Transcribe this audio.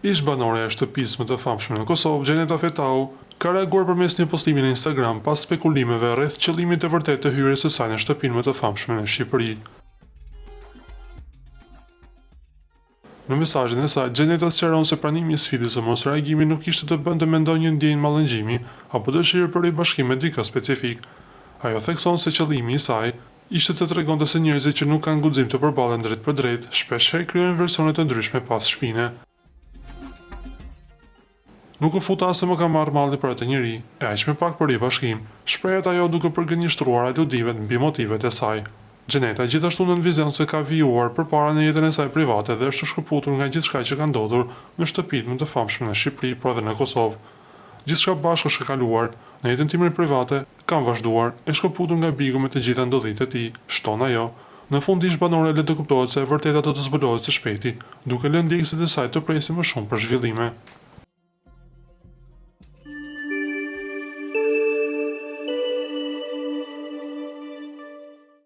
Ish banore e shtëpisë më të famshme në Kosovë, Gjeneta Fetau, ka reaguar përmes një postimi në Instagram pas spekulimeve rreth qëllimit të vërtet të hyrjes së saj në shtëpinë më të famshme në Shqipëri. Në mesazhin e saj, Gjeneta sqaron se pranimi i sfidës së mos reagimit nuk ishte të bënte me ndonjë ndjenjë mallëngjimi apo dëshirë për ribashkim me dikë specifik. Ajo thekson se qëllimi i saj ishte të tregonte se njerëzit që nuk kanë guxim të përballen drejt për drejt, shpeshherë krijojnë versione të ndryshme pas shpine. Nuk u futa se më ka marrë malli për atë njeri, e aq më pak për ribashkim, shprehet ajo duke përgënjeshtruar aludimet mbi motivet e saj. Gjeneta gjithashtu nënvizon se ka vijuar përpara në jetën e saj private dhe është shkëputur nga gjithçka që ka ndodhur në shtëpitë më të famshme në Shqipëri, por edhe në Kosovë. Gjithçka bashkë është e kaluar, në jetën time private kam vazhduar, e shkëputur nga bigu me të gjitha ndodhitë e tij, shton ajo. Në fund ish banore le të kuptohet se e vërteta do të zbulohet së shpejti, duke lënë ndjekësit e saj të presin më shumë për zhvillime.